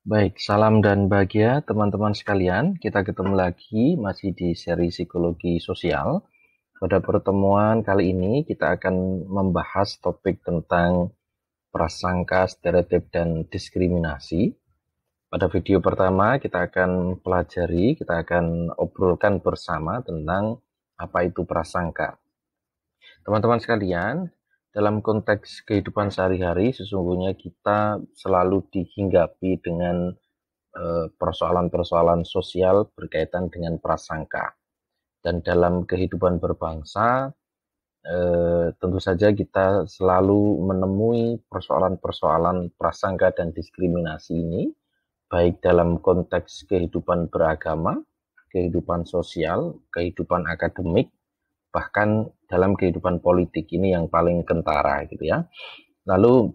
Baik, salam dan bahagia teman-teman sekalian. Kita ketemu lagi masih di seri psikologi sosial. Pada pertemuan kali ini kita akan membahas topik tentang prasangka, stereotip, dan diskriminasi. Pada video pertama kita akan pelajari, kita akan obrolkan bersama tentang apa itu prasangka. Teman-teman sekalian, dalam konteks kehidupan sehari-hari sesungguhnya kita selalu dihinggapi dengan persoalan-persoalan sosial berkaitan dengan prasangka. Dan dalam kehidupan berbangsa, tentu saja kita selalu menemui persoalan-persoalan prasangka dan diskriminasi ini, baik dalam konteks kehidupan beragama, kehidupan sosial, kehidupan akademik, bahkan dalam kehidupan politik ini yang paling kentara gitu ya. Lalu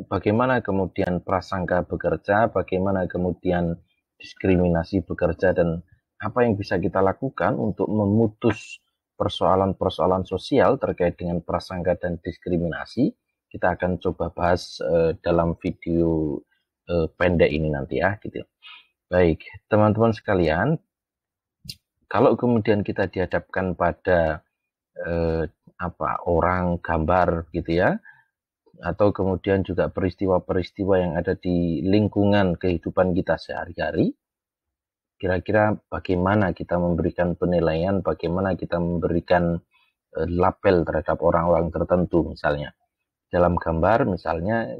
bagaimana kemudian prasangka bekerja, bagaimana kemudian diskriminasi bekerja, dan apa yang bisa kita lakukan untuk memutus persoalan-persoalan sosial terkait dengan prasangka dan diskriminasi. Kita akan coba bahas dalam video pendek ini nanti ya gitu. Baik, teman-teman sekalian, kalau kemudian kita dihadapkan pada orang, gambar gitu ya, atau kemudian juga peristiwa-peristiwa yang ada di lingkungan kehidupan kita sehari-hari, kira-kira bagaimana kita memberikan penilaian, bagaimana kita memberikan label terhadap orang-orang tertentu. Misalnya dalam gambar, misalnya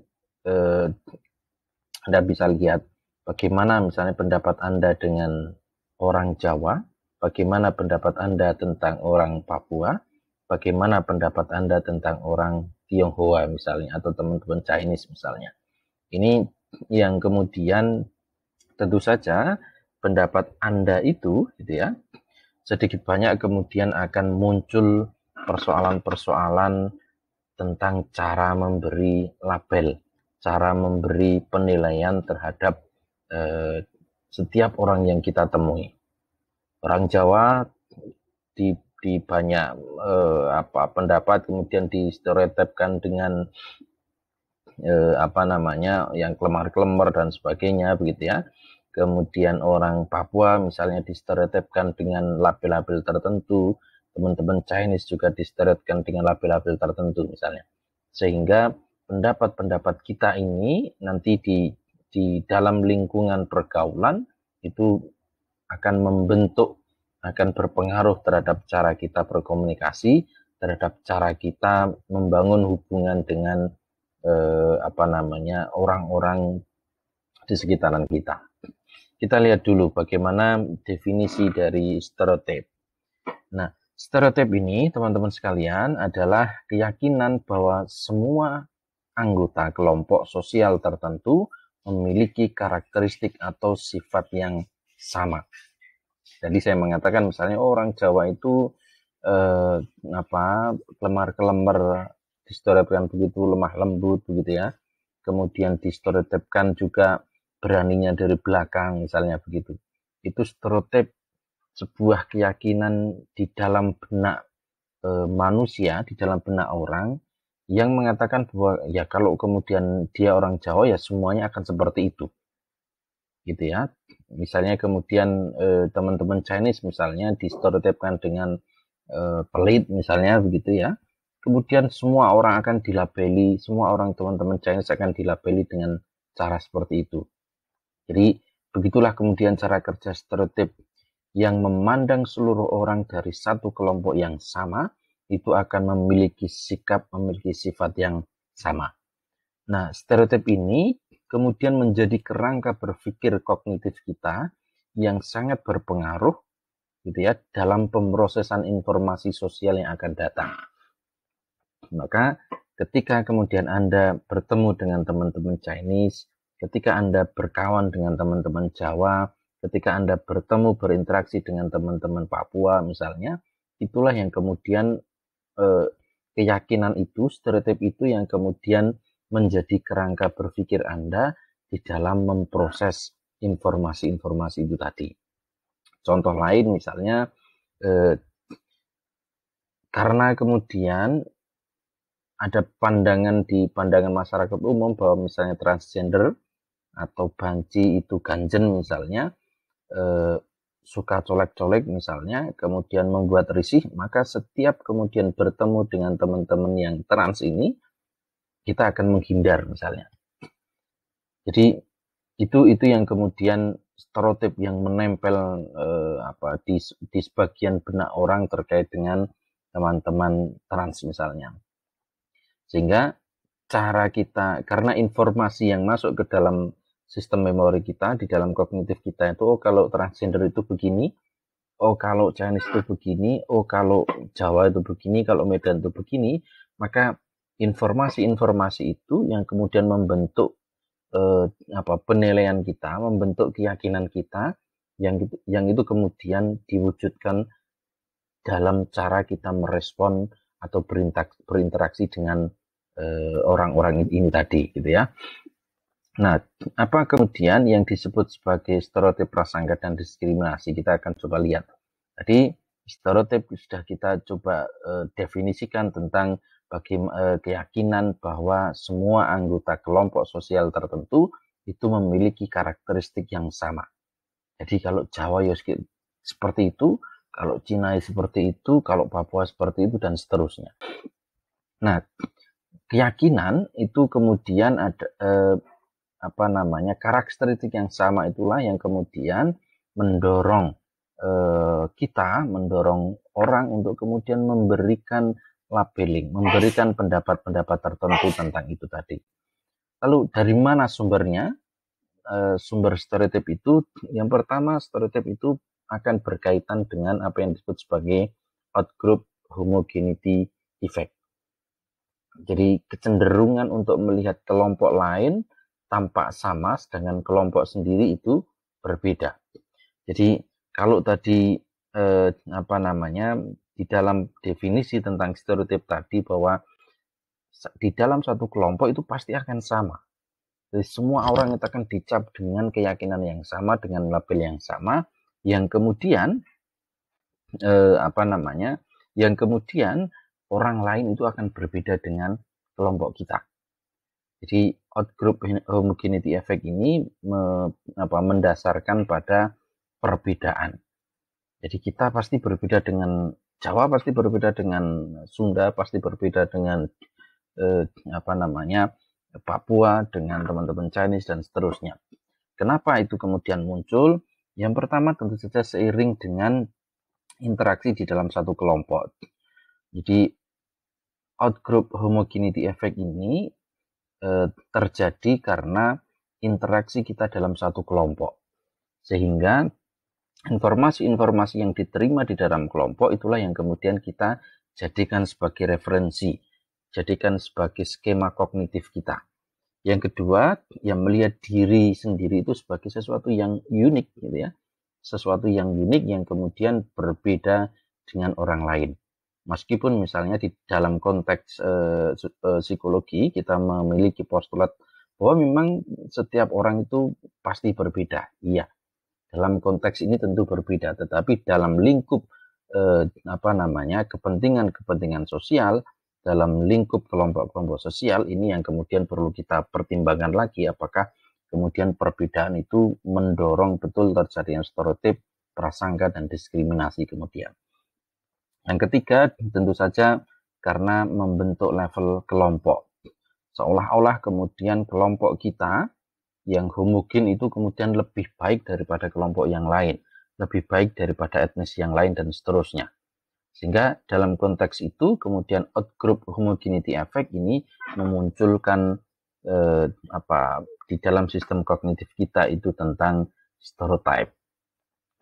Anda bisa lihat bagaimana misalnya pendapat Anda dengan orang Jawa, bagaimana pendapat Anda tentang orang Papua, bagaimana pendapat Anda tentang orang Tionghoa misalnya, atau teman-teman Chinese misalnya. Ini yang kemudian tentu saja pendapat Anda itu gitu ya, sedikit banyak kemudian akan muncul persoalan-persoalan tentang cara memberi label, cara memberi penilaian terhadap setiap orang yang kita temui. Orang Jawa di banyak pendapat kemudian distereotipkan dengan yang kelemar-kelemar dan sebagainya begitu ya. Kemudian orang Papua misalnya distereotipkan dengan label-label tertentu, teman-teman Chinese juga distereotipkan dengan label-label tertentu misalnya. Sehingga pendapat-pendapat kita ini nanti di dalam lingkungan pergaulan itu akan membentuk, akan berpengaruh terhadap cara kita berkomunikasi, terhadap cara kita membangun hubungan dengan orang-orang di sekitaran kita. Kita lihat dulu bagaimana definisi dari stereotip. Nah, stereotip ini, teman-teman sekalian, adalah keyakinan bahwa semua anggota kelompok sosial tertentu memiliki karakteristik atau sifat yang sama. Jadi saya mengatakan misalnya orang Jawa itu kelemar-kelemar, distereotipkan begitu, lemah lembut begitu ya. Kemudian distereotipkan juga beraninya dari belakang misalnya begitu. Itu stereotip, sebuah keyakinan di dalam benak manusia, di dalam benak orang yang mengatakan bahwa ya kalau kemudian dia orang Jawa ya semuanya akan seperti itu. Gitu ya. Misalnya kemudian teman-teman Chinese misalnya distereotipkan dengan pelit misalnya begitu ya. Kemudian semua orang akan dilabeli, semua orang teman-teman Chinese akan dilabeli dengan cara seperti itu. Jadi begitulah kemudian cara kerja stereotip yang memandang seluruh orang dari satu kelompok yang sama itu akan memiliki sikap, memiliki sifat yang sama. Nah, stereotip ini kemudian menjadi kerangka berpikir kognitif kita yang sangat berpengaruh gitu ya dalam pemrosesan informasi sosial yang akan datang. Maka ketika kemudian Anda bertemu dengan teman-teman Chinese, ketika Anda berkawan dengan teman-teman Jawa, ketika Anda bertemu berinteraksi dengan teman-teman Papua misalnya, itulah yang kemudian keyakinan itu, stereotip itu yang kemudian menjadi kerangka berpikir Anda di dalam memproses informasi-informasi itu tadi. Contoh lain misalnya karena kemudian ada pandangan di pandangan masyarakat umum bahwa misalnya transgender atau banci itu ganjen misalnya, suka colek-colek misalnya, kemudian membuat risih, maka setiap kemudian bertemu dengan teman-teman yang trans ini, kita akan menghindar misalnya. Jadi itu yang kemudian stereotip yang menempel di sebagian benak orang terkait dengan teman-teman trans misalnya. Sehingga cara kita, karena informasi yang masuk ke dalam sistem memori kita, di dalam kognitif kita itu, oh kalau transgender itu begini, oh kalau Chinese itu begini, oh kalau Jawa itu begini, kalau Medan itu begini, maka informasi-informasi itu yang kemudian membentuk penilaian kita, membentuk keyakinan kita, yang itu kemudian diwujudkan dalam cara kita merespon atau berinteraksi dengan orang-orang ini tadi, gitu ya. Nah, apa kemudian yang disebut sebagai stereotip prasangka dan diskriminasi? Kita akan coba lihat. Tadi stereotip sudah kita coba definisikan tentang keyakinan bahwa semua anggota kelompok sosial tertentu itu memiliki karakteristik yang sama. Jadi kalau Jawa ya seperti itu, kalau Cina seperti itu, kalau Papua seperti itu, dan seterusnya. Nah, keyakinan itu kemudian ada karakteristik yang sama itulah yang kemudian mendorong mendorong orang untuk kemudian memberikan labeling, memberikan pendapat-pendapat tertentu tentang itu tadi. Lalu dari mana sumbernya? Sumber stereotip itu, yang pertama, stereotip itu akan berkaitan dengan apa yang disebut sebagai outgroup homogeneity effect. Jadi kecenderungan untuk melihat kelompok lain tampak sama, sedangkan kelompok sendiri itu berbeda. Jadi kalau tadi di dalam definisi tentang stereotip tadi bahwa di dalam satu kelompok itu pasti akan sama. Jadi semua orang itu akan dicap dengan keyakinan yang sama, dengan label yang sama, yang kemudian yang kemudian orang lain itu akan berbeda dengan kelompok kita. Jadi outgroup homogeneity effect ini mendasarkan pada perbedaan. Jadi kita pasti berbeda dengan Jawa, pasti berbeda dengan Sunda, pasti berbeda dengan Papua, dengan teman-teman Chinese dan seterusnya. Kenapa itu kemudian muncul? Yang pertama tentu saja seiring dengan interaksi di dalam satu kelompok. Jadi outgroup homogeneity effect ini terjadi karena interaksi kita dalam satu kelompok. Sehingga informasi-informasi yang diterima di dalam kelompok itulah yang kemudian kita jadikan sebagai referensi, jadikan sebagai skema kognitif kita. Yang kedua, yang melihat diri sendiri itu sebagai sesuatu yang unik, gitu ya. Sesuatu yang unik yang kemudian berbeda dengan orang lain. Meskipun misalnya di dalam konteks psikologi kita memiliki postulat bahwa memang setiap orang itu pasti berbeda. Iya, dalam konteks ini tentu berbeda, tetapi dalam lingkup kepentingan sosial, dalam lingkup kelompok-kelompok sosial ini yang kemudian perlu kita pertimbangkan lagi, apakah kemudian perbedaan itu mendorong betul terjadinya stereotip, prasangka, dan diskriminasi kemudian. Yang ketiga, tentu saja karena membentuk level kelompok. Seolah-olah kemudian kelompok kita yang homogen itu kemudian lebih baik daripada kelompok yang lain, lebih baik daripada etnis yang lain, dan seterusnya. Sehingga dalam konteks itu kemudian outgroup homogeneity effect ini memunculkan di dalam sistem kognitif kita itu tentang stereotype.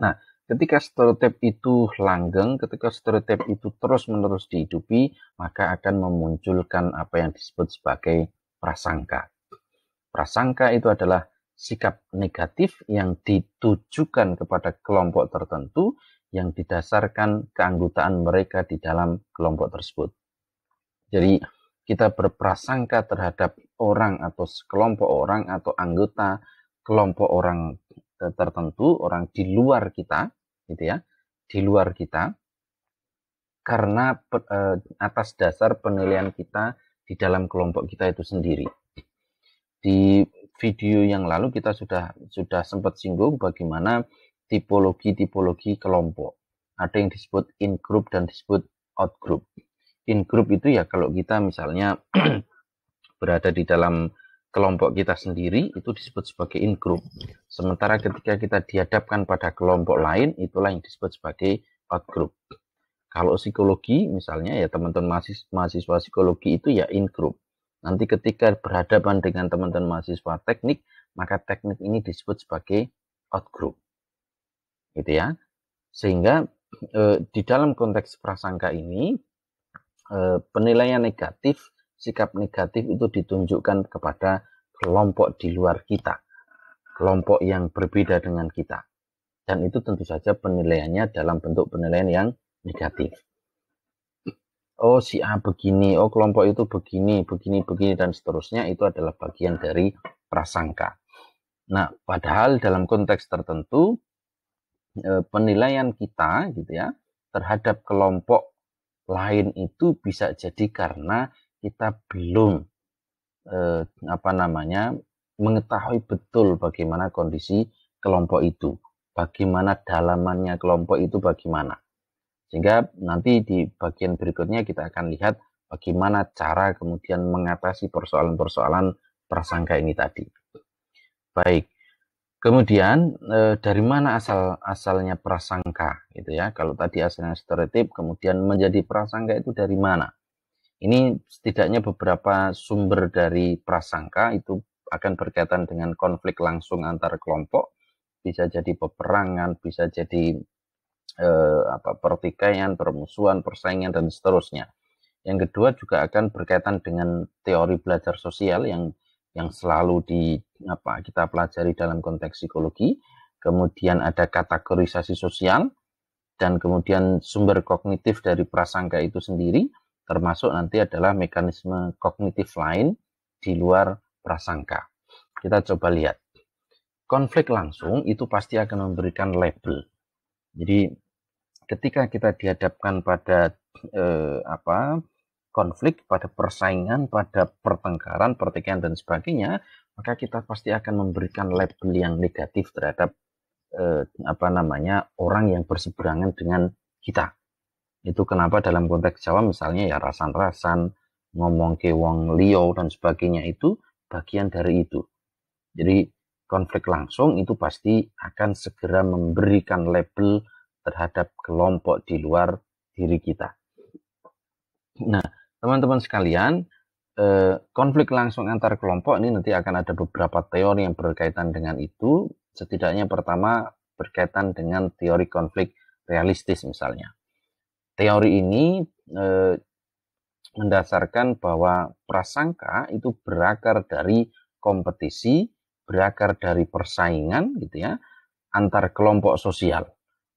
Nah, ketika stereotip itu langgeng, ketika stereotip itu terus-menerus dihidupi, maka akan memunculkan apa yang disebut sebagai prasangka. Prasangka itu adalah sikap negatif yang ditujukan kepada kelompok tertentu yang didasarkan keanggotaan mereka di dalam kelompok tersebut. Jadi kita berprasangka terhadap orang atau sekelompok orang atau anggota kelompok orang tertentu, orang di luar kita, gitu ya, di luar kita, karena atas dasar penilaian kita di dalam kelompok kita itu sendiri. video yang lalu kita sudah sempat singgung bagaimana tipologi kelompok. Ada yang disebut in group dan disebut out group. In group itu ya kalau kita misalnya berada di dalam kelompok kita sendiri itu disebut sebagai in group. Sementara ketika kita dihadapkan pada kelompok lain itulah yang disebut sebagai out group. Kalau psikologi misalnya ya teman-teman mahasiswa psikologi itu ya in group. Nanti ketika berhadapan dengan teman-teman mahasiswa teknik, maka teknik ini disebut sebagai out group. Gitu ya. Sehingga di dalam konteks prasangka ini penilaian negatif, sikap negatif itu ditunjukkan kepada kelompok di luar kita. Kelompok yang berbeda dengan kita. Dan itu tentu saja penilaiannya dalam bentuk penilaian yang negatif. Oh si A begini, oh kelompok itu begini, dan seterusnya, itu adalah bagian dari prasangka. Nah, padahal dalam konteks tertentu, penilaian kita gitu ya, terhadap kelompok lain itu bisa jadi karena kita belum mengetahui betul bagaimana kondisi kelompok itu, bagaimana dalamannya kelompok itu bagaimana. Sehingga nanti di bagian berikutnya kita akan lihat bagaimana cara kemudian mengatasi persoalan-persoalan prasangka ini tadi. Baik, kemudian dari mana asalnya prasangka gitu ya? Kalau tadi asalnya stereotip, kemudian menjadi prasangka itu dari mana? Ini setidaknya beberapa sumber dari prasangka itu akan berkaitan dengan konflik langsung antar kelompok, bisa jadi peperangan, bisa jadi pertikaian, permusuhan, persaingan, dan seterusnya. Yang kedua juga akan berkaitan dengan teori belajar sosial yang selalu kita pelajari dalam konteks psikologi. Kemudian ada kategorisasi sosial, dan kemudian sumber kognitif dari prasangka itu sendiri, termasuk nanti adalah mekanisme kognitif lain di luar prasangka. Kita coba lihat. Konflik langsung itu pasti akan memberikan label. Jadi ketika kita dihadapkan pada konflik, pada persaingan, pada pertengkaran, pertikaian dan sebagainya, maka kita pasti akan memberikan label yang negatif terhadap orang yang berseberangan dengan kita. Itu kenapa dalam konteks Jawa misalnya ya rasan-rasan, ngomong ke wong liya dan sebagainya itu bagian dari itu. Jadi konflik langsung itu pasti akan segera memberikan label terhadap kelompok di luar diri kita. Nah, teman-teman sekalian, konflik langsung antar kelompok ini nanti akan ada beberapa teori yang berkaitan dengan itu. Setidaknya pertama berkaitan dengan teori konflik realistis misalnya. Teori ini mendasarkan bahwa prasangka itu berakar dari kompetisi, berakar dari persaingan gitu ya, antar kelompok sosial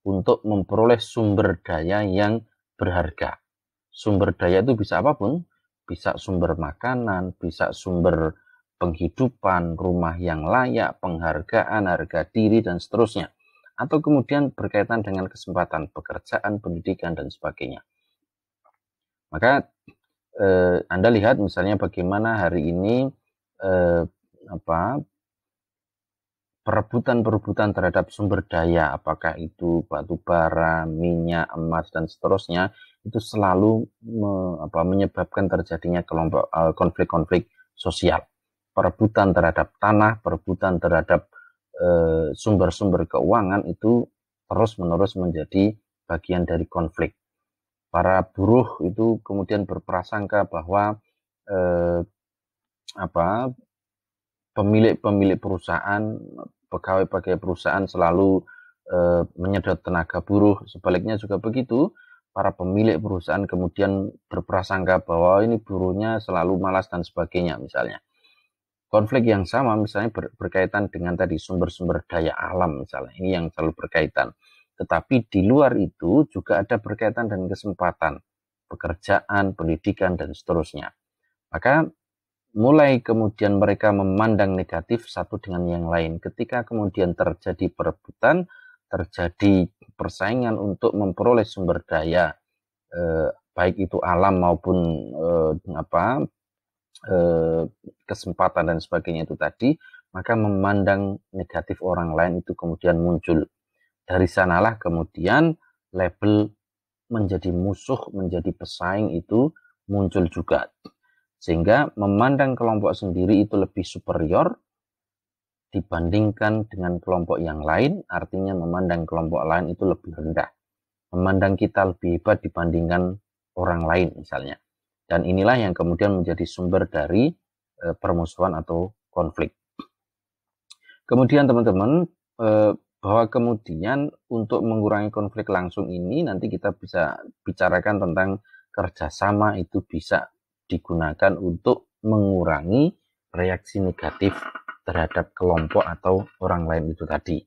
untuk memperoleh sumber daya yang berharga. Sumber daya itu bisa apapun, bisa sumber makanan, bisa sumber penghidupan, rumah yang layak, penghargaan, harga diri, dan seterusnya. Atau kemudian berkaitan dengan kesempatan pekerjaan, pendidikan, dan sebagainya. Maka Anda lihat misalnya bagaimana hari ini perebutan terhadap sumber daya, apakah itu batu bara, minyak, emas, dan seterusnya, itu selalu menyebabkan terjadinya konflik-konflik sosial. Perebutan terhadap tanah, perebutan terhadap sumber-sumber keuangan itu terus-menerus menjadi bagian dari konflik. Para buruh itu kemudian berprasangka bahwa pemilik perusahaan, pegawai perusahaan selalu menyedot tenaga buruh. Sebaliknya juga begitu, para pemilik perusahaan kemudian berprasangka bahwa ini buruhnya selalu malas dan sebagainya misalnya. Konflik yang sama misalnya berkaitan dengan tadi sumber-sumber daya alam misalnya, ini yang selalu berkaitan. Tetapi di luar itu juga ada berkaitan dengan kesempatan, pekerjaan, pendidikan, dan seterusnya. Maka mulai kemudian mereka memandang negatif satu dengan yang lain. Ketika kemudian terjadi perebutan, terjadi persaingan untuk memperoleh sumber daya, baik itu alam maupun kesempatan dan sebagainya itu tadi, maka memandang negatif orang lain itu kemudian muncul. Dari sanalah kemudian label menjadi musuh, menjadi pesaing itu muncul juga. Sehingga memandang kelompok sendiri itu lebih superior dibandingkan dengan kelompok yang lain, artinya memandang kelompok lain itu lebih rendah. Memandang kita lebih hebat dibandingkan orang lain misalnya. Dan inilah yang kemudian menjadi sumber dari permusuhan atau konflik. Kemudian teman-teman, bahwa kemudian untuk mengurangi konflik langsung ini nanti kita bisa bicarakan tentang kerjasama itu bisa digunakan untuk mengurangi reaksi negatif terhadap kelompok atau orang lain itu tadi,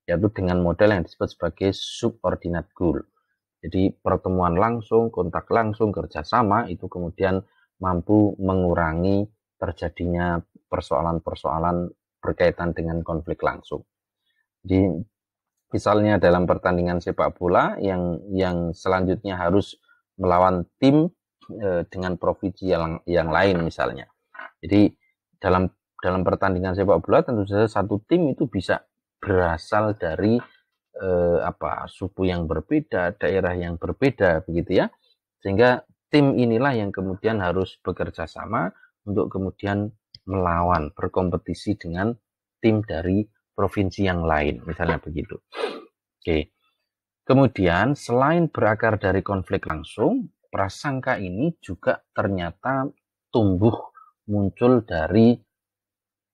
yaitu dengan model yang disebut sebagai subordinate goal. Jadi pertemuan langsung, kontak langsung, kerjasama itu kemudian mampu mengurangi terjadinya persoalan-persoalan berkaitan dengan konflik langsung. Jadi misalnya dalam pertandingan sepak bola yang selanjutnya harus melawan tim dengan provinsi yang lain misalnya. Jadi dalam pertandingan sepak bola tentu saja satu tim itu bisa berasal dari suku yang berbeda, daerah yang berbeda begitu ya. Sehingga tim inilah yang kemudian harus bekerja sama untuk kemudian melawan, berkompetisi dengan tim dari provinsi yang lain, misalnya begitu. Oke. Kemudian selain berakar dari konflik langsung, prasangka ini juga ternyata tumbuh muncul dari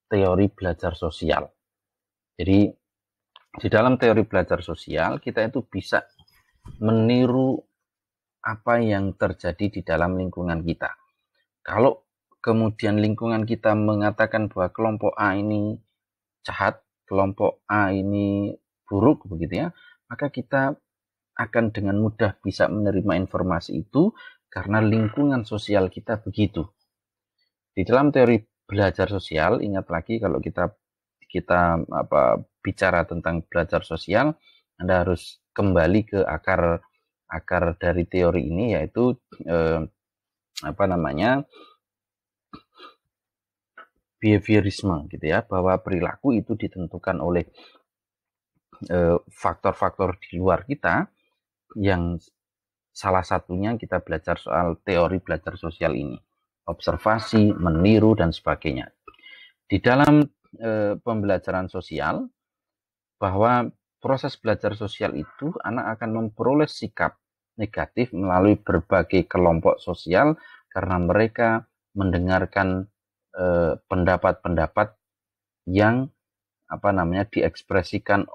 teori belajar sosial. Jadi di dalam teori belajar sosial kita itu bisa meniru apa yang terjadi di dalam lingkungan kita. Kalau kemudian lingkungan kita mengatakan bahwa kelompok A ini jahat, kelompok A ini buruk begitu ya, maka kita akan dengan mudah bisa menerima informasi itu karena lingkungan sosial kita begitu. Di dalam teori belajar sosial, ingat lagi kalau kita bicara tentang belajar sosial, Anda harus kembali ke akar dari teori ini, yaitu behaviorisme gitu ya, bahwa perilaku itu ditentukan oleh faktor-faktor di luar kita, yang salah satunya kita belajar soal teori belajar sosial ini, observasi, meniru dan sebagainya. Di dalam pembelajaran sosial, bahwa proses belajar sosial itu anak akan memperoleh sikap negatif melalui berbagai kelompok sosial karena mereka mendengarkan pendapat-pendapat yang diekspresikan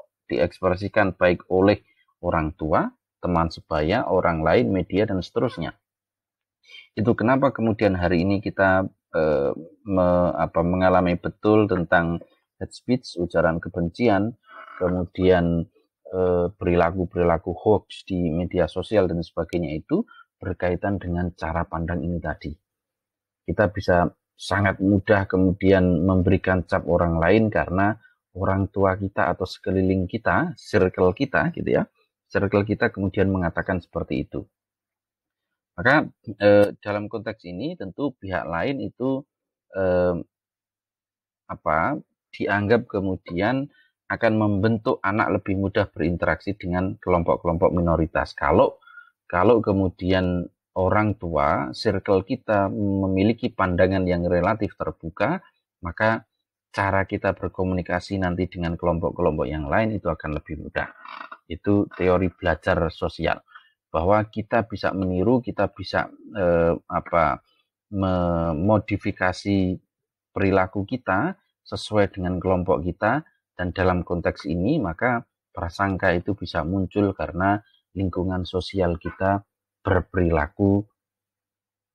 baik oleh orang tua, teman sebaya, orang lain, media dan seterusnya. Itu kenapa kemudian hari ini kita mengalami betul tentang hate speech, ujaran kebencian, kemudian perilaku hoax di media sosial dan sebagainya, itu berkaitan dengan cara pandang ini tadi. Kita bisa sangat mudah kemudian memberikan cap orang lain karena orang tua kita atau sekeliling kita, circle kita gitu ya, circle kita kemudian mengatakan seperti itu. Maka dalam konteks ini tentu pihak lain itu dianggap kemudian akan membentuk anak lebih mudah berinteraksi dengan kelompok-kelompok minoritas. Kalau kemudian orang tua, circle kita memiliki pandangan yang relatif terbuka, maka cara kita berkomunikasi nanti dengan kelompok-kelompok yang lain itu akan lebih mudah. Itu teori belajar sosial, bahwa kita bisa meniru, kita bisa memodifikasi perilaku kita sesuai dengan kelompok kita, dan dalam konteks ini maka prasangka itu bisa muncul karena lingkungan sosial kita berperilaku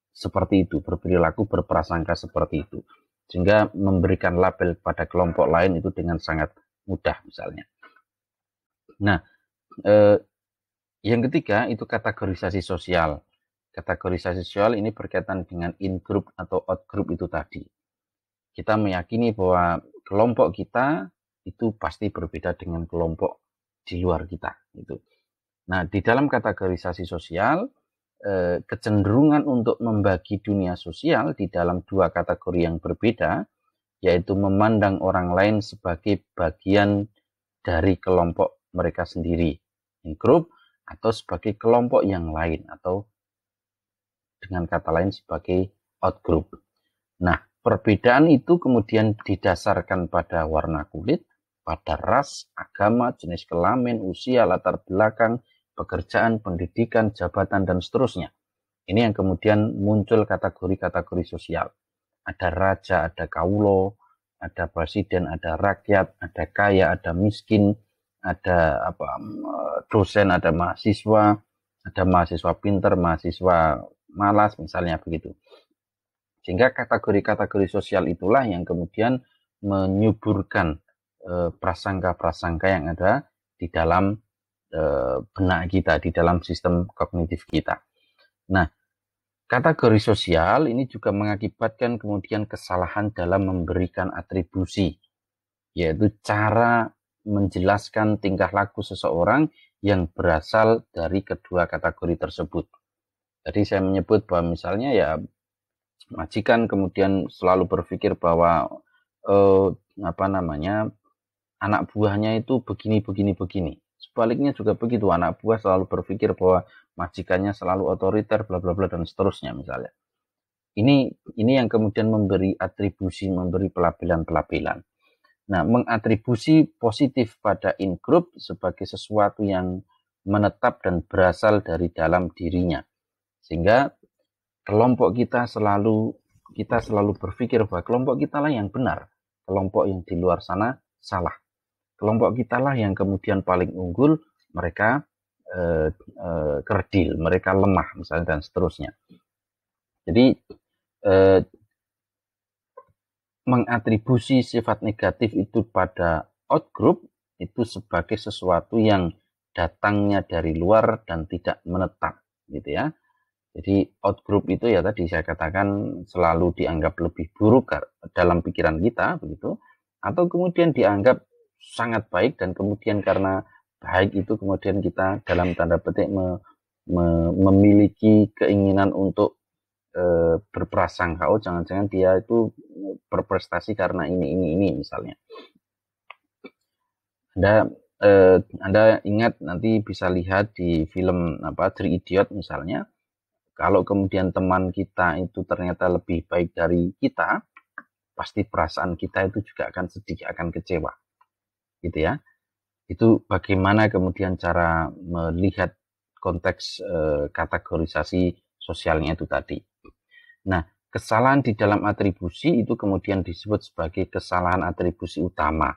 seperti itu, berprasangka seperti itu, sehingga memberikan label pada kelompok lain itu dengan sangat mudah misalnya. Nah, yang ketiga itu kategorisasi sosial. Kategorisasi sosial ini berkaitan dengan in-group atau out-group itu tadi. Kita meyakini bahwa kelompok kita itu pasti berbeda dengan kelompok di luar kita. Gitu. Nah, di dalam kategorisasi sosial, kecenderungan untuk membagi dunia sosial di dalam dua kategori yang berbeda yaitu memandang orang lain sebagai bagian dari kelompok mereka sendiri, in-group, atau sebagai kelompok yang lain, atau dengan kata lain sebagai out-group. Nah, perbedaan itu kemudian didasarkan pada warna kulit, pada ras, agama, jenis kelamin, usia, latar belakang, pekerjaan, pendidikan, jabatan, dan seterusnya. Ini yang kemudian muncul kategori-kategori sosial. Ada raja, ada kaulo, ada presiden, ada rakyat, ada kaya, ada miskin, ada dosen, ada mahasiswa pinter, mahasiswa malas, misalnya begitu. Sehingga kategori-kategori sosial itulah yang kemudian menyuburkan prasangka-prasangka yang ada di dalam benak kita, di dalam sistem kognitif kita. Nah, kategori sosial ini juga mengakibatkan kemudian kesalahan dalam memberikan atribusi, yaitu cara menjelaskan tingkah laku seseorang yang berasal dari kedua kategori tersebut. Jadi saya menyebut bahwa misalnya ya majikan kemudian selalu berpikir bahwa anak buahnya itu begini. Sebaliknya juga begitu, anak buah selalu berpikir bahwa majikannya selalu otoriter, bla bla bla, dan seterusnya misalnya. Ini yang kemudian memberi atribusi, memberi pelabelan-pelabelan. Nah, mengatribusi positif pada in-group sebagai sesuatu yang menetap dan berasal dari dalam dirinya. Sehingga kelompok kita selalu berpikir bahwa kelompok kita lah yang benar, kelompok yang di luar sana salah. Kelompok kita lah yang kemudian paling unggul, mereka kerdil, mereka lemah misalnya, dan seterusnya. Jadi mengatribusi sifat negatif itu pada outgroup itu sebagai sesuatu yang datangnya dari luar dan tidak menetap, gitu ya. Jadi outgroup itu ya tadi saya katakan selalu dianggap lebih buruk dalam pikiran kita, begitu, atau kemudian dianggap sangat baik, dan kemudian karena baik itu kemudian kita dalam tanda petik memiliki keinginan untuk berprasangka, oh jangan-jangan dia itu berprestasi karena ini misalnya. Anda ingat, nanti bisa lihat di film Three Idiot misalnya, kalau kemudian teman kita itu ternyata lebih baik dari kita, pasti perasaan kita itu juga akan sedih, akan kecewa, gitu ya. Itu bagaimana kemudian cara melihat konteks kategorisasi sosialnya itu tadi. Nah, kesalahan di dalam atribusi itu kemudian disebut sebagai kesalahan atribusi utama,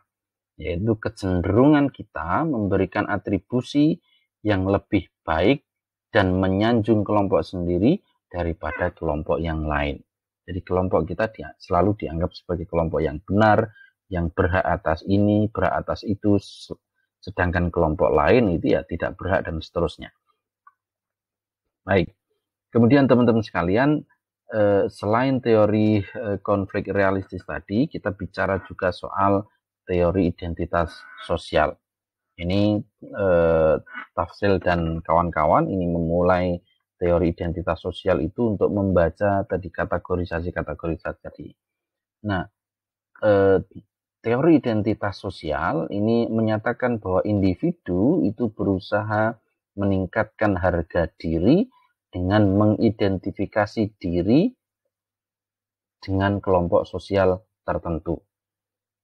yaitu kecenderungan kita memberikan atribusi yang lebih baik dan menyanjung kelompok sendiri daripada kelompok yang lain. Jadi kelompok kita selalu dianggap sebagai kelompok yang benar, yang berhak atas ini, berhak atas itu, sedangkan kelompok lain itu ya tidak berhak, dan seterusnya. Baik, kemudian teman-teman sekalian, selain teori konflik realistis tadi, kita bicara juga soal teori identitas sosial. Ini Tafsil dan kawan-kawan ini memulai teori identitas sosial itu untuk membaca tadi kategorisasi tadi. Nah, teori identitas sosial ini menyatakan bahwa individu itu berusaha meningkatkan harga diri dengan mengidentifikasi diri dengan kelompok sosial tertentu.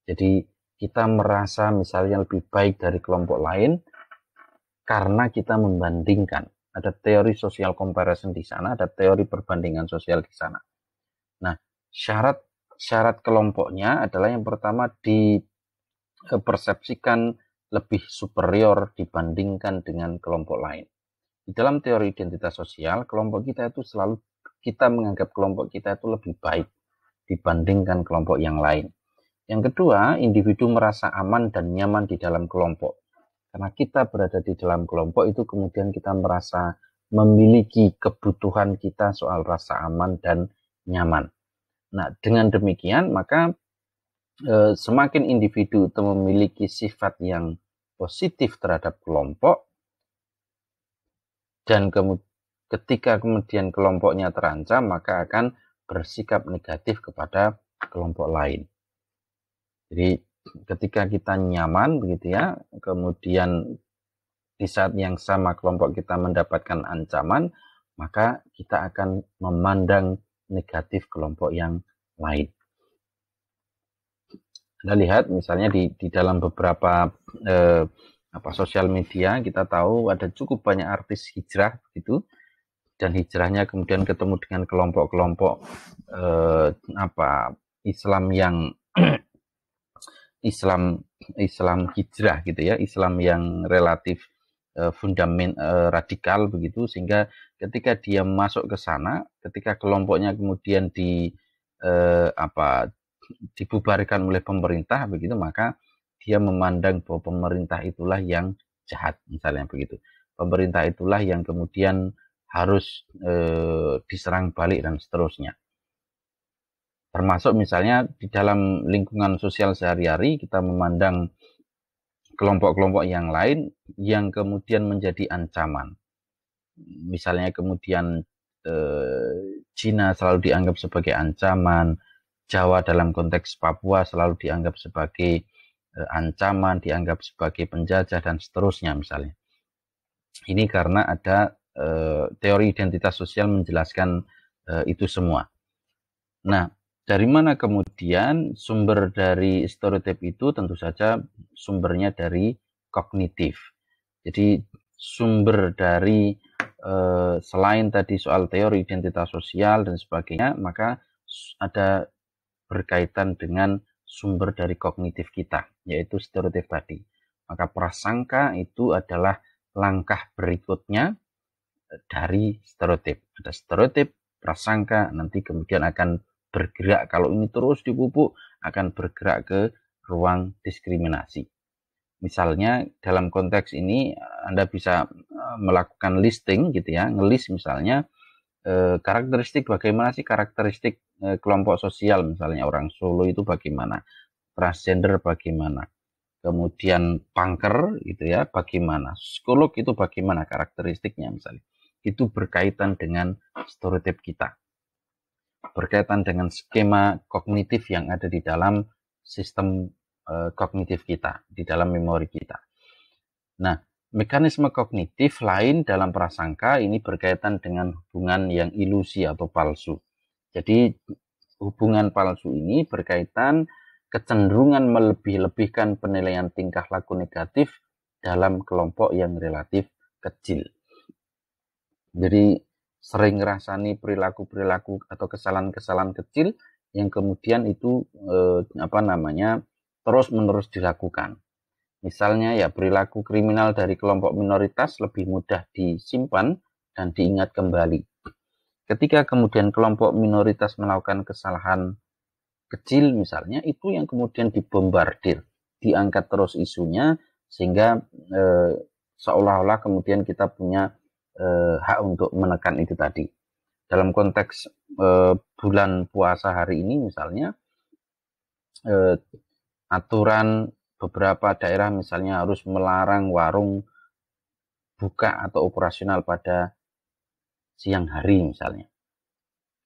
Jadi kita merasa misalnya lebih baik dari kelompok lain karena kita membandingkan. Ada teori social comparison di sana, ada teori perbandingan sosial di sana. Nah, syarat kelompoknya adalah yang pertama dipersepsikan lebih superior dibandingkan dengan kelompok lain. Di dalam teori identitas sosial, kelompok kita itu selalu, kita menganggap kelompok kita itu lebih baik dibandingkan kelompok yang lain. Yang kedua, individu merasa aman dan nyaman di dalam kelompok. Karena kita berada di dalam kelompok itu kemudian kita merasa memiliki kebutuhan kita soal rasa aman dan nyaman. Nah, dengan demikian maka semakin individu itu memiliki sifat yang positif terhadap kelompok, dan ketika kemudian kelompoknya terancam, maka akan bersikap negatif kepada kelompok lain. Jadi ketika kita nyaman begitu ya, kemudian di saat yang sama kelompok kita mendapatkan ancaman, maka kita akan memandang negatif kelompok yang lain. Anda lihat misalnya di dalam beberapa sosial media, kita tahu ada cukup banyak artis hijrah gitu, dan hijrahnya kemudian ketemu dengan kelompok-kelompok Islam yang Islam hijrah gitu ya, Islam yang relatif radikal begitu, sehingga ketika dia masuk ke sana, ketika kelompoknya kemudian dibubarkan oleh pemerintah begitu, maka dia memandang bahwa pemerintah itulah yang jahat, misalnya begitu. Pemerintah itulah yang kemudian harus diserang balik dan seterusnya. Termasuk misalnya di dalam lingkungan sosial sehari-hari kita memandang kelompok-kelompok yang lain yang kemudian menjadi ancaman. Misalnya kemudian Cina selalu dianggap sebagai ancaman, Jawa dalam konteks Papua selalu dianggap sebagai ancaman, dianggap sebagai penjajah dan seterusnya misalnya. Ini karena ada teori identitas sosial menjelaskan itu semua. Nah, dari mana kemudian sumber dari stereotip itu? Tentu saja sumbernya dari kognitif. Jadi sumber dari selain tadi soal teori identitas sosial dan sebagainya, maka ada berkaitan dengan sumber dari kognitif kita, yaitu stereotip tadi. Maka prasangka itu adalah langkah berikutnya dari stereotip. Ada stereotip, prasangka, nanti kemudian akan bergerak, kalau ini terus dipupuk, akan bergerak ke ruang diskriminasi. Misalnya dalam konteks ini Anda bisa melakukan listing gitu ya, ngelis misalnya karakteristik, bagaimana sih karakteristik kelompok sosial, misalnya orang Solo itu bagaimana, transgender bagaimana, kemudian punker gitu ya bagaimana, psikolog itu bagaimana karakteristiknya misalnya. Itu berkaitan dengan stereotip kita, berkaitan dengan skema kognitif yang ada di dalam sistem kognitif kita, di dalam memori kita. Nah, mekanisme kognitif lain dalam prasangka ini berkaitan dengan hubungan yang ilusi atau palsu. Jadi hubungan palsu ini berkaitan kecenderungan melebih-lebihkan penilaian tingkah laku negatif dalam kelompok yang relatif kecil. Jadi sering ngerasani perilaku-perilaku atau kesalahan-kesalahan kecil yang kemudian itu terus-menerus dilakukan. Misalnya ya perilaku kriminal dari kelompok minoritas lebih mudah disimpan dan diingat kembali. Ketika kemudian kelompok minoritas melakukan kesalahan kecil misalnya, itu yang kemudian dibombardir, diangkat terus isunya, sehingga seolah-olah kemudian kita punya hak untuk menekan itu tadi. Dalam konteks bulan puasa hari ini misalnya, aturan beberapa daerah misalnya harus melarang warung buka atau operasional pada siang hari misalnya.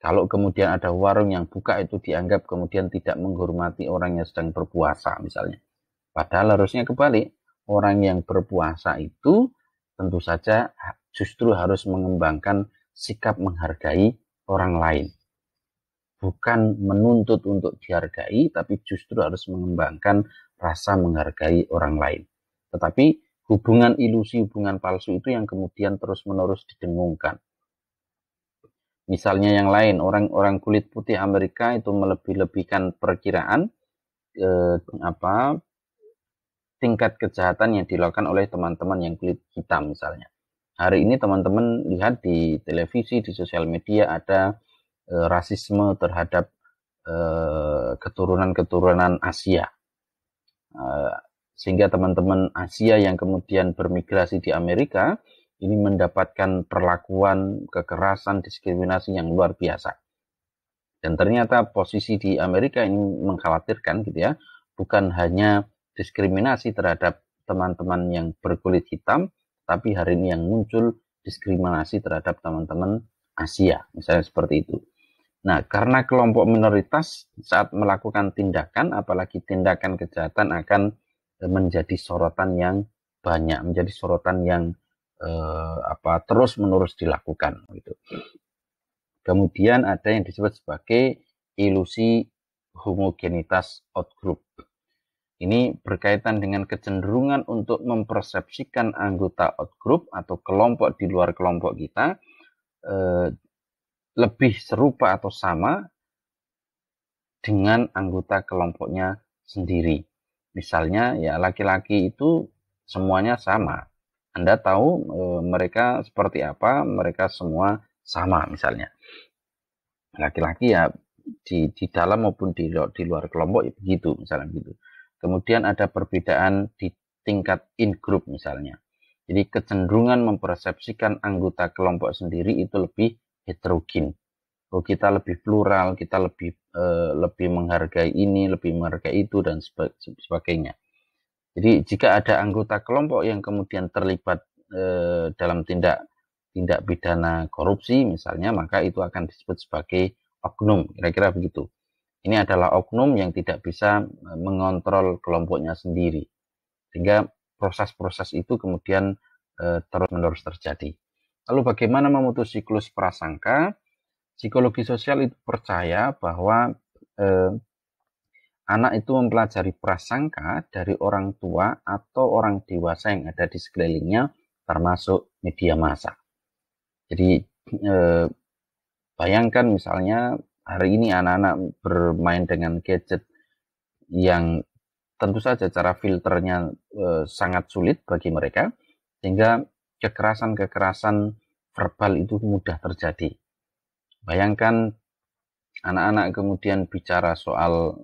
Kalau kemudian ada warung yang buka itu dianggap kemudian tidak menghormati orang yang sedang berpuasa misalnya. Padahal harusnya kebalik. Orang yang berpuasa itu tentu saja justru harus mengembangkan sikap menghargai orang lain. Bukan menuntut untuk dihargai, tapi justru harus mengembangkan rasa menghargai orang lain. Tetapi hubungan ilusi, hubungan palsu itu yang kemudian terus-menerus didengungkan. Misalnya yang lain, orang kulit putih Amerika itu melebih-lebihkan perkiraan tingkat kejahatan yang dilakukan oleh teman-teman yang kulit hitam misalnya. Hari ini teman-teman lihat di televisi, di sosial media ada rasisme terhadap keturunan-keturunan Asia. Sehingga teman-teman Asia yang kemudian bermigrasi di Amerika ini mendapatkan perlakuan, kekerasan, diskriminasi yang luar biasa. Dan ternyata posisi di Amerika ini mengkhawatirkan gitu ya, bukan hanya diskriminasi terhadap teman-teman yang berkulit hitam, tapi hari ini yang muncul diskriminasi terhadap teman-teman Asia, misalnya seperti itu. Nah, karena kelompok minoritas saat melakukan tindakan, apalagi tindakan kejahatan, akan menjadi sorotan yang banyak, menjadi sorotan yang terus-menerus dilakukan. Gitu. Kemudian ada yang disebut sebagai ilusi homogenitas outgroup. Ini berkaitan dengan kecenderungan untuk mempersepsikan anggota outgroup atau kelompok di luar kelompok kita lebih serupa atau sama dengan anggota kelompoknya sendiri. Misalnya ya laki-laki itu semuanya sama. Anda tahu mereka seperti apa, mereka semua sama misalnya. Laki-laki ya di dalam maupun di luar kelompok ya begitu misalnya begitu. Kemudian ada perbedaan di tingkat in-group misalnya. Jadi kecenderungan mempersepsikan anggota kelompok sendiri itu lebih heterogen. Oh, kita lebih plural, kita lebih menghargai ini, lebih menghargai itu, dan sebagainya. Jadi jika ada anggota kelompok yang kemudian terlibat dalam tindak pidana korupsi misalnya, maka itu akan disebut sebagai oknum, kira-kira begitu. Ini adalah oknum yang tidak bisa mengontrol kelompoknya sendiri, sehingga proses-proses itu kemudian terus-menerus terjadi. Lalu bagaimana memutus siklus prasangka? Psikologi sosial itu percaya bahwa anak itu mempelajari prasangka dari orang tua atau orang dewasa yang ada di sekelilingnya, termasuk media massa. Jadi bayangkan misalnya hari ini anak-anak bermain dengan gadget yang tentu saja cara filternya sangat sulit bagi mereka, sehingga kekerasan-kekerasan verbal itu mudah terjadi. Bayangkan anak-anak kemudian bicara soal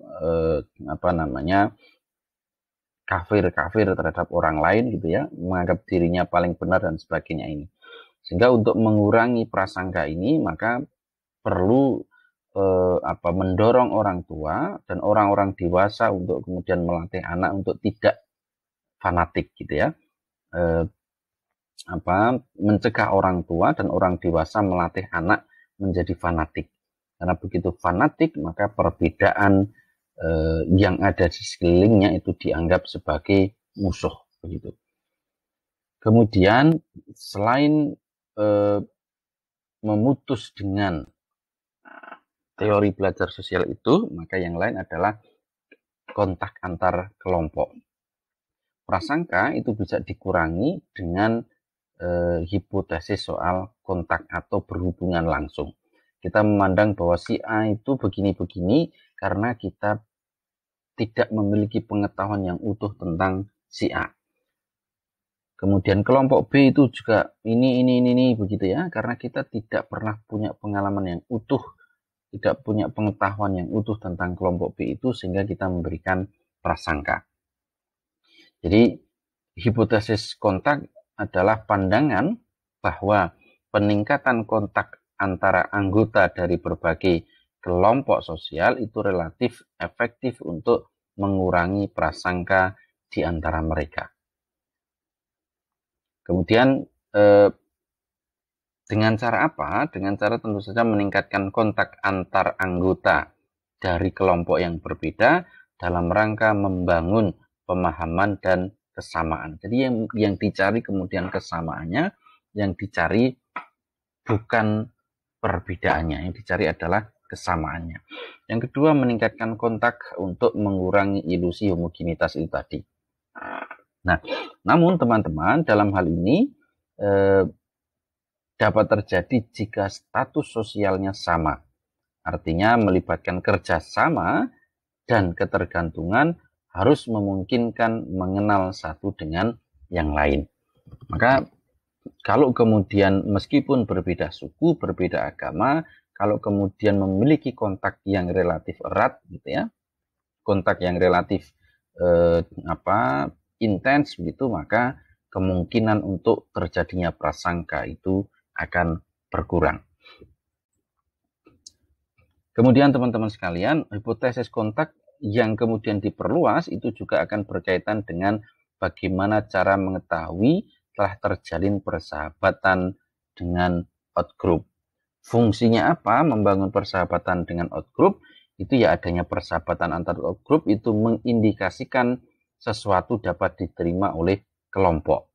kafir terhadap orang lain gitu ya, menganggap dirinya paling benar dan sebagainya ini. Sehingga untuk mengurangi prasangka ini maka perlu mendorong orang tua dan orang-orang dewasa untuk kemudian melatih anak untuk tidak fanatik gitu ya. Mencegah orang tua dan orang dewasa melatih anak menjadi fanatik. Karena begitu fanatik, maka perbedaan yang ada di sekelilingnya itu dianggap sebagai musuh. Begitu. Kemudian selain memutus dengan teori belajar sosial itu, maka yang lain adalah kontak antar kelompok. Prasangka itu bisa dikurangi dengan hipotesis soal kontak atau berhubungan langsung. Kita memandang bahwa si A itu begini-begini karena kita tidak memiliki pengetahuan yang utuh tentang si A. Kemudian kelompok B itu juga ini begitu ya, karena kita tidak pernah punya pengalaman yang utuh, tidak punya pengetahuan yang utuh tentang kelompok B itu, sehingga kita memberikan prasangka. Jadi hipotesis kontak adalah pandangan bahwa peningkatan kontak antara anggota dari berbagai kelompok sosial itu relatif efektif untuk mengurangi prasangka di antara mereka. Kemudian dengan cara apa? Dengan cara tentu saja meningkatkan kontak antar anggota dari kelompok yang berbeda dalam rangka membangun pemahaman dan kesamaan. Jadi yang dicari kemudian kesamaannya, yang dicari bukan perbedaannya, yang dicari adalah kesamaannya. Yang kedua, meningkatkan kontak untuk mengurangi ilusi homogenitas itu tadi. Nah, namun teman-teman, dalam hal ini dapat terjadi jika status sosialnya sama. Artinya melibatkan kerjasama dan ketergantungan harus memungkinkan mengenal satu dengan yang lain. Maka kalau kemudian meskipun berbeda suku, berbeda agama, kalau kemudian memiliki kontak yang relatif erat gitu ya, kontak yang relatif intens begitu, maka kemungkinan untuk terjadinya prasangka itu akan berkurang. Kemudian teman-teman sekalian, hipotesis kontak yang kemudian diperluas itu juga akan berkaitan dengan bagaimana cara mengetahui telah terjalin persahabatan dengan outgroup. Fungsinya apa? Membangun persahabatan dengan outgroup itu ya adanya persahabatan antar outgroup itu mengindikasikan sesuatu dapat diterima oleh kelompok.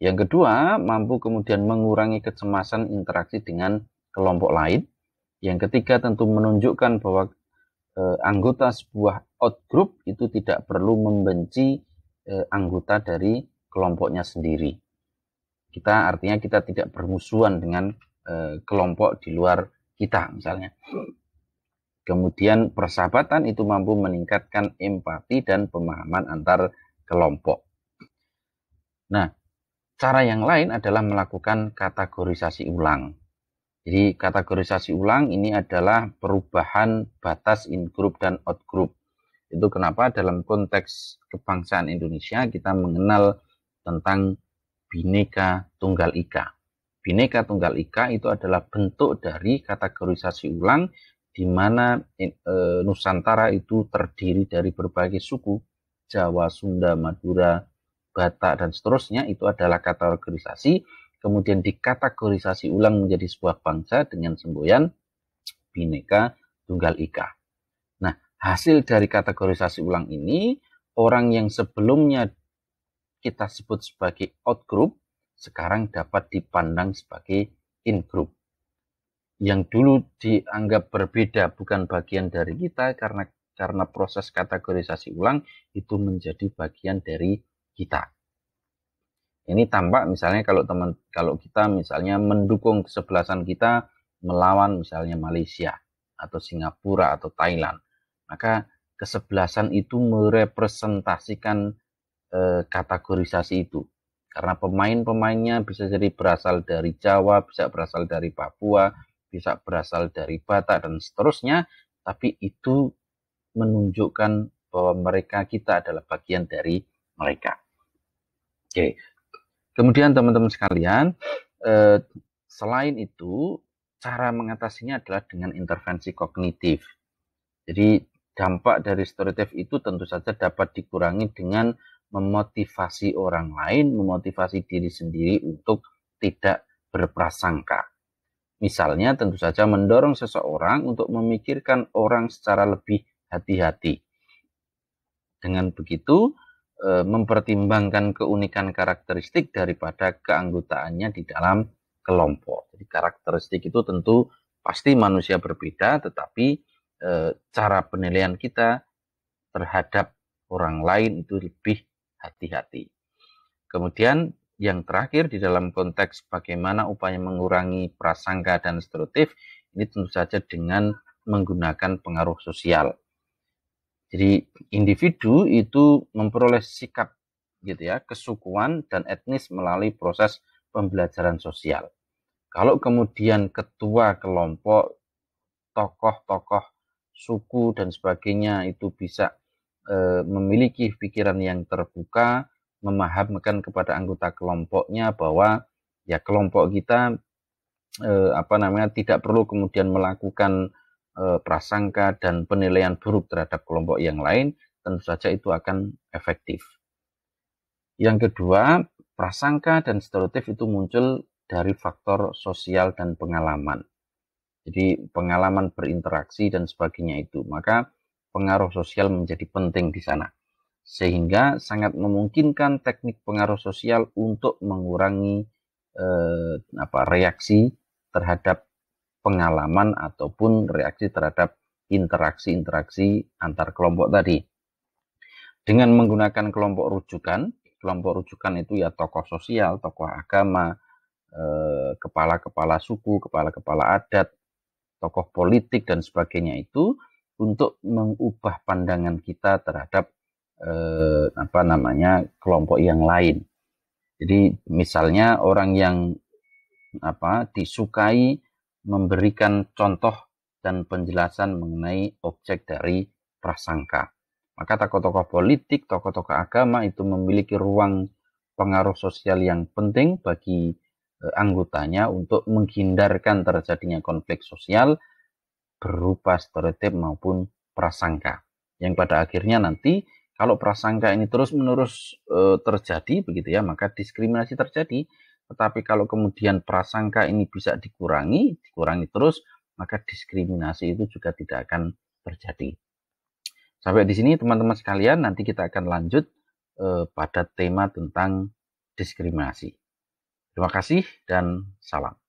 Yang kedua, mampu kemudian mengurangi kecemasan interaksi dengan kelompok lain. Yang ketiga, tentu menunjukkan bahwa anggota sebuah outgroup itu tidak perlu membenci anggota dari kelompoknya sendiri. Artinya kita tidak bermusuhan dengan kelompok di luar kita misalnya. Kemudian persahabatan itu mampu meningkatkan empati dan pemahaman antar kelompok. Nah, cara yang lain adalah melakukan kategorisasi ulang. Jadi kategorisasi ulang ini adalah perubahan batas in-group dan out-group. Itu kenapa dalam konteks kebangsaan Indonesia kita mengenal tentang Bhinneka Tunggal Ika. Bhinneka Tunggal Ika itu adalah bentuk dari kategorisasi ulang di mana Nusantara itu terdiri dari berbagai suku, Jawa, Sunda, Madura, Batak, dan seterusnya. Itu adalah kategorisasi, kemudian dikategorisasi ulang menjadi sebuah bangsa dengan semboyan Bhinneka Tunggal Ika. Nah, hasil dari kategorisasi ulang ini, orang yang sebelumnya kita sebut sebagai outgroup, sekarang dapat dipandang sebagai in-group. Yang dulu dianggap berbeda bukan bagian dari kita karena proses kategorisasi ulang itu menjadi bagian dari kita. Ini tampak misalnya kalau kita misalnya mendukung kesebelasan kita melawan misalnya Malaysia atau Singapura atau Thailand, maka kesebelasan itu merepresentasikan kategorisasi itu. Karena pemain-pemainnya bisa jadi berasal dari Jawa, bisa berasal dari Papua, bisa berasal dari Batak, dan seterusnya. Tapi itu menunjukkan bahwa kita adalah bagian dari mereka. Oke. Kemudian teman-teman sekalian, selain itu, cara mengatasinya adalah dengan intervensi kognitif. Jadi dampak dari stereotip itu tentu saja dapat dikurangi dengan memotivasi orang lain, memotivasi diri sendiri untuk tidak berprasangka. Misalnya tentu saja mendorong seseorang untuk memikirkan orang secara lebih hati-hati. Dengan begitu, mempertimbangkan keunikan karakteristik daripada keanggotaannya di dalam kelompok. Jadi karakteristik itu tentu pasti manusia berbeda, tetapi cara penilaian kita terhadap orang lain itu lebih hati-hati. Kemudian yang terakhir di dalam konteks bagaimana upaya mengurangi prasangka dan stereotip, ini tentu saja dengan menggunakan pengaruh sosial. Jadi individu itu memperoleh sikap gitu ya, kesukuan dan etnis melalui proses pembelajaran sosial. Kalau kemudian ketua kelompok, tokoh-tokoh suku dan sebagainya itu bisa memiliki pikiran yang terbuka, memahamkan kepada anggota kelompoknya bahwa ya kelompok kita tidak perlu kemudian melakukan prasangka dan penilaian buruk terhadap kelompok yang lain, tentu saja itu akan efektif. Yang kedua, prasangka dan stereotip itu muncul dari faktor sosial dan pengalaman. Jadi pengalaman berinteraksi dan sebagainya itu, maka pengaruh sosial menjadi penting di sana. Sehingga sangat memungkinkan teknik pengaruh sosial untuk mengurangi reaksi terhadap pengalaman ataupun reaksi terhadap interaksi-interaksi antar kelompok tadi. Dengan menggunakan kelompok rujukan itu ya tokoh sosial, tokoh agama, kepala-kepala suku, kepala-kepala adat, tokoh politik dan sebagainya itu untuk mengubah pandangan kita terhadap kelompok yang lain. Jadi misalnya orang yang disukai memberikan contoh dan penjelasan mengenai objek dari prasangka. Maka tokoh-tokoh politik, tokoh-tokoh agama itu memiliki ruang pengaruh sosial yang penting bagi anggotanya untuk menghindarkan terjadinya konflik sosial berupa stereotip maupun prasangka. Yang pada akhirnya nanti kalau prasangka ini terus-menerus terjadi begitu ya, maka diskriminasi terjadi. Tetapi kalau kemudian prasangka ini bisa dikurangi terus, maka diskriminasi itu juga tidak akan terjadi. Sampai di sini teman-teman sekalian, nanti kita akan lanjut pada tema tentang diskriminasi. Terima kasih dan salam.